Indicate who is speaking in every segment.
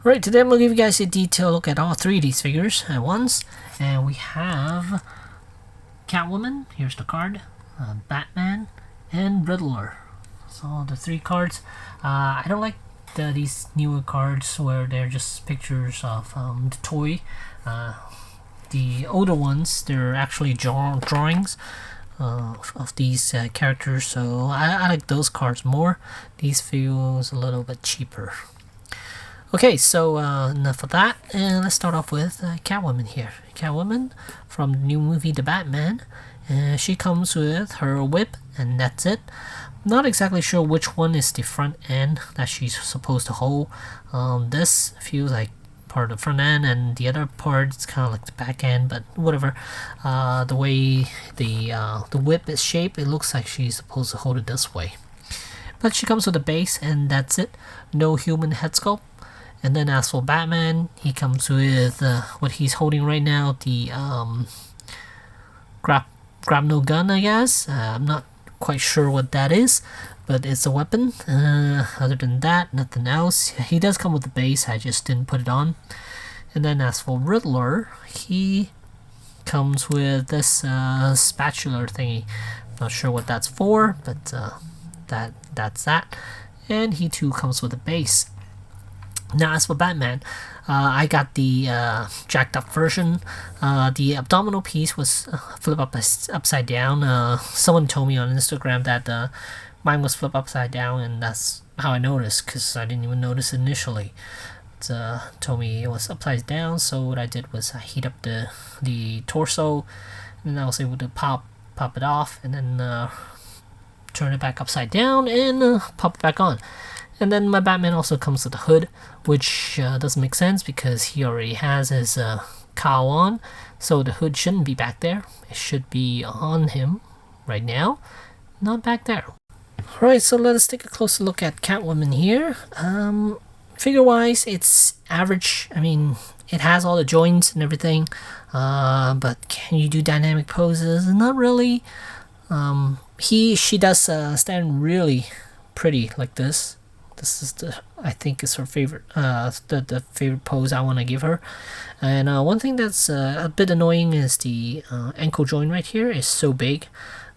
Speaker 1: Alright, today I'm going to give you guys a detailed look at all three of these figures at once. And we have Catwoman, here's the card, Batman, and Riddler. So the three cards. I don't like these newer cards where they're just pictures of the toy. The older ones, they're actually drawings of these characters, so I like those cards more. These feels a little bit cheaper. Okay, so enough of that, and let's start off with Catwoman here. Catwoman from the new movie The Batman. She comes with her whip, and that's it. Not exactly sure which one is the front end that she's supposed to hold. This feels like part of the front end, and the other part is kind of like the back end, but whatever. The way the whip is shaped, it looks like she's supposed to hold it this way. But she comes with a base, and that's it. No human head sculpt. And then as for Batman, he comes with what he's holding right now, the grab no gun, I guess. I'm not quite sure what that is, but it's a weapon. Other than that, nothing else. He does come with the base, I just didn't put it on. And then as for Riddler, he comes with this spatula thingy. Not sure what that's for, but that's that. And he too comes with a base. Now as for Batman, I got the jacked up version. The abdominal piece was flipped upside down. Someone told me on Instagram that mine was flipped upside down, and that's how I noticed, because I didn't even notice initially. It told me it was upside down, so what I did was I heat up the torso, and I was able to pop it off, and then turn it back upside down and pop it back on. And then my Batman also comes with a hood, which doesn't make sense because he already has his cowl on, so the hood shouldn't be back there. It should be on him right now, not back there. Alright, so let us take a closer look at Catwoman here. Figure-wise, it's average. I mean, it has all the joints and everything, but can you do dynamic poses? Not really. She does stand really pretty like this. This is I think is her favorite, the favorite pose I want to give her. And one thing that's a bit annoying is the ankle joint right here is so big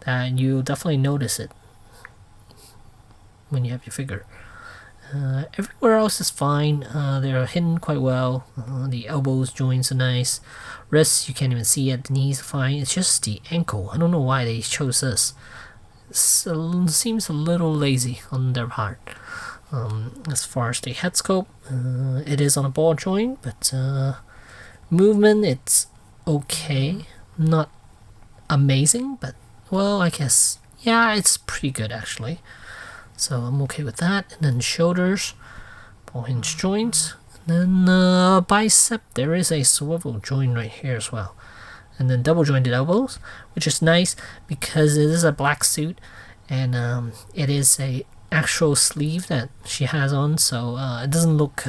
Speaker 1: that you'll definitely notice it when you have your figure. Everywhere else is fine. They're hidden quite well. The elbows joints are nice. Wrists you can't even see it. The knees are fine. It's just the ankle. I don't know why they chose this. It seems a little lazy on their part. As far as the head sculpt, it is on a ball joint, but movement, it's okay. Not amazing, but well, I guess, yeah, it's pretty good actually. So I'm okay with that. And then shoulders, ball hinge joints, and then bicep, there is a swivel joint right here as well. And then double jointed elbows, which is nice because it is a black suit, and it is a actual sleeve that she has on, so it doesn't look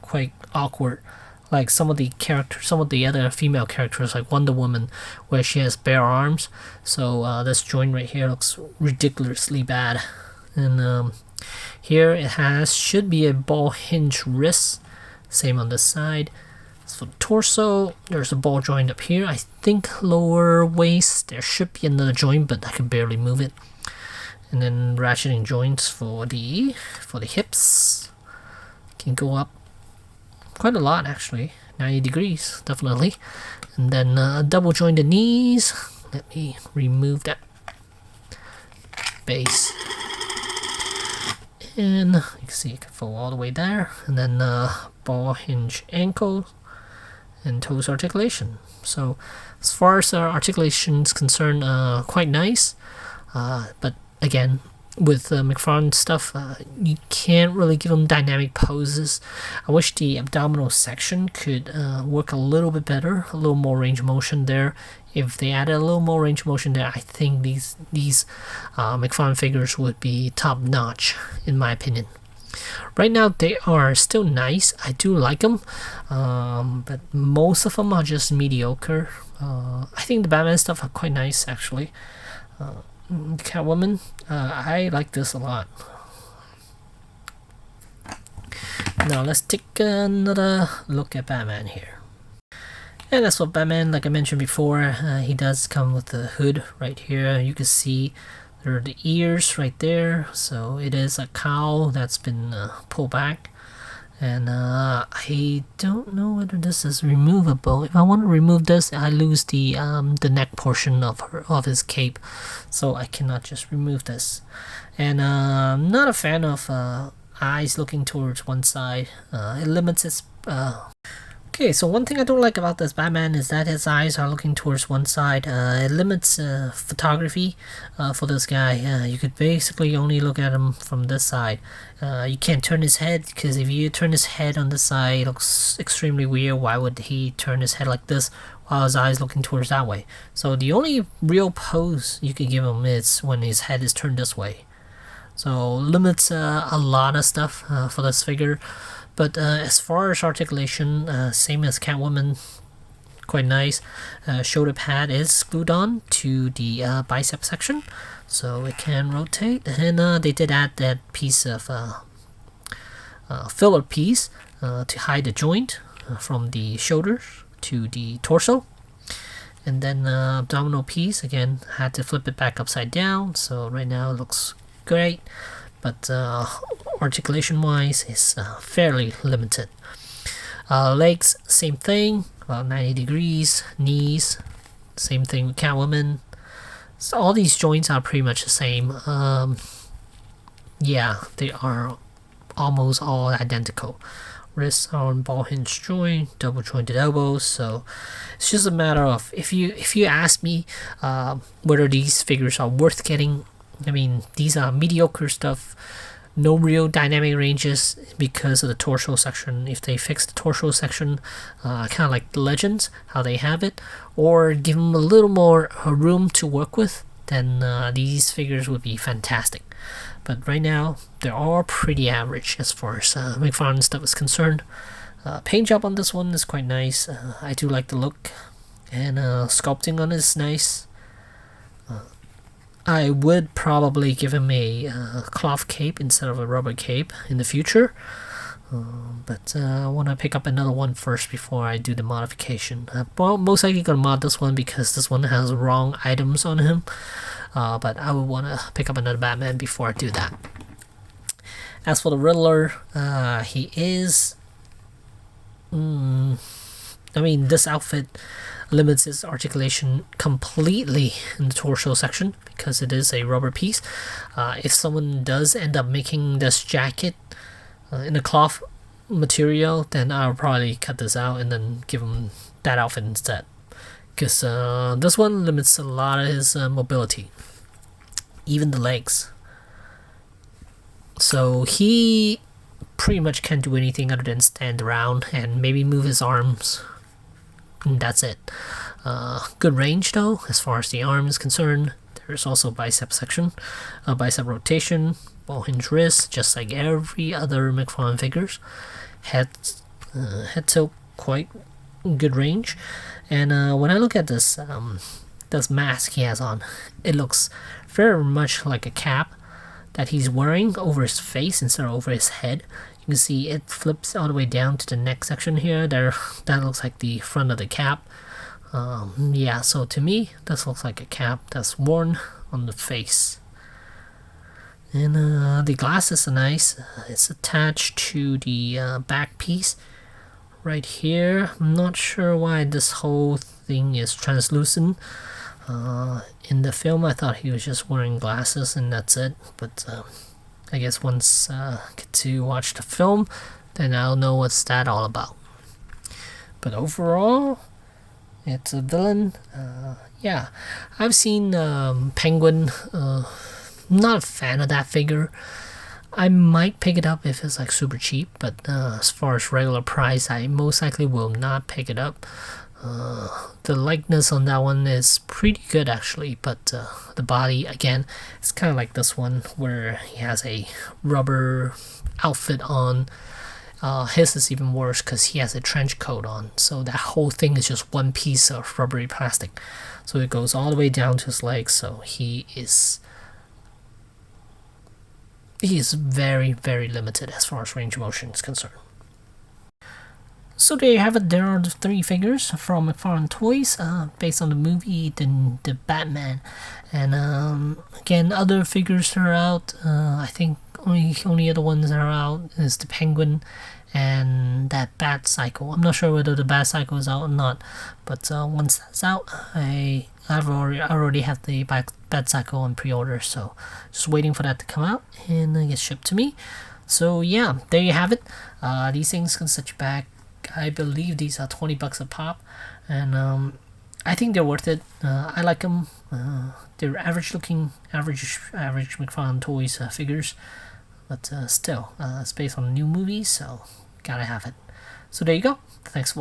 Speaker 1: quite awkward like some of the other female characters like Wonder Woman, where she has bare arms. So this joint right here looks ridiculously bad. And here it should be a ball hinge wrist, same on this side. As for the torso, there's a ball joint up here. I think lower waist there should be another joint, but I can barely move it. And then ratcheting joints for the hips can go up quite a lot actually, 90 degrees definitely. And then double jointed knees. Let me remove that base, and you can see it can fall all the way there. And then ball hinge ankles and toes articulation. So as far as our articulation is concerned, quite nice, but again, with McFarlane stuff, you can't really give them dynamic poses. I wish the abdominal section could work a little bit better, a little more range of motion there. If they added a little more range of motion there, I think these McFarlane figures would be top notch, in my opinion. Right now, they are still nice. I do like them, but most of them are just mediocre. I think the Batman stuff are quite nice, actually. Catwoman, I like this a lot. Now let's take another look at Batman here. And that's what Batman, like I mentioned before, he does come with the hood right here. You can see there are the ears right there, so it is a cowl that's been pulled back. And I don't know whether this is removable. If I want to remove this, I lose the neck portion of his cape, so I cannot just remove this. And I'm not a fan of eyes looking towards one side. It limits its Okay, so one thing I don't like about this Batman is that his eyes are looking towards one side. It limits photography for this guy. You could basically only look at him from this side. You can't turn his head, because if you turn his head on this side, it looks extremely weird. Why would he turn his head like this while his eyes looking towards that way? So the only real pose you could give him is when his head is turned this way. So limits a lot of stuff for this figure. But as far as articulation, same as Catwoman, quite nice. Shoulder pad is glued on to the bicep section, so it can rotate. And they did add that piece of filler piece to hide the joint from the shoulders to the torso. And then abdominal piece, again, had to flip it back upside down, so right now it looks great. But articulation wise is fairly limited. Legs, same thing, about 90 degrees. Knees, same thing with Catwoman. So all these joints are pretty much the same. Yeah, they are almost all identical. Wrists are on ball hinge joint, double jointed elbows. So it's just a matter of, if you ask me whether these figures are worth getting, I mean, these are mediocre stuff. No real dynamic ranges because of the torso section. If they fix the torso section, kind of like the Legends, how they have it, or give them a little more room to work with, then these figures would be fantastic. But right now, they're all pretty average as far as McFarlane stuff is concerned. Paint job on this one is quite nice. I do like the look, and sculpting on it is nice. I would probably give him a cloth cape instead of a rubber cape in the future, but I want to pick up another one first before I do the modification. Well, most likely gonna mod this one because this one has wrong items on him, but I would want to pick up another Batman before I do that. As for the Riddler, he is... I mean, this outfit limits its articulation completely in the torso section because it is a rubber piece. If someone does end up making this jacket in a cloth material, then I'll probably cut this out and then give him that outfit instead, because this one limits a lot of his mobility, even the legs. So he pretty much can't do anything other than stand around and maybe move his arms. And that's it. Good range though, as far as the arm is concerned. There's also bicep section, bicep rotation, ball hinge wrist, just like every other McFarlane figures. Head tilt, quite good range. And when I look at this mask he has on, it looks very much like a cap that he's wearing over his face instead of over his head. You can see it flips all the way down to the neck section here. That looks like the front of the cap. Yeah, so to me, this looks like a cap that's worn on the face. And the glasses are nice. It's attached to the back piece right here. I'm not sure why this whole thing is translucent. In the film, I thought he was just wearing glasses and that's it. But I guess once I get to watch the film, then I'll know what's that all about. But overall, it's a villain. Yeah, I've seen Penguin. Not a fan of that figure. I might pick it up if it's like super cheap, but as far as regular price, I most likely will not pick it up. The likeness on that one is pretty good actually, but the body, again, it's kind of like this one where he has a rubber outfit on. His is even worse because he has a trench coat on, so that whole thing is just one piece of rubbery plastic. So it goes all the way down to his legs, so he is very, very limited as far as range of motion is concerned. So there you have it. There are the 3 figures from McFarlane Toys, based on the movie, the Batman, and again, other figures are out. I think only other ones that are out is the Penguin and that Bat Cycle. I'm not sure whether the Bat Cycle is out or not, but once that's out, I already have the Bat Cycle on pre-order, so just waiting for that to come out and get shipped to me. So yeah, there you have it. These things can set you back. I believe these are $20 a pop, and I think they're worth it. I like them. They're average McFarlane Toys figures, but still, it's based on a new movie, so gotta have it. So there you go. Thanks for watching.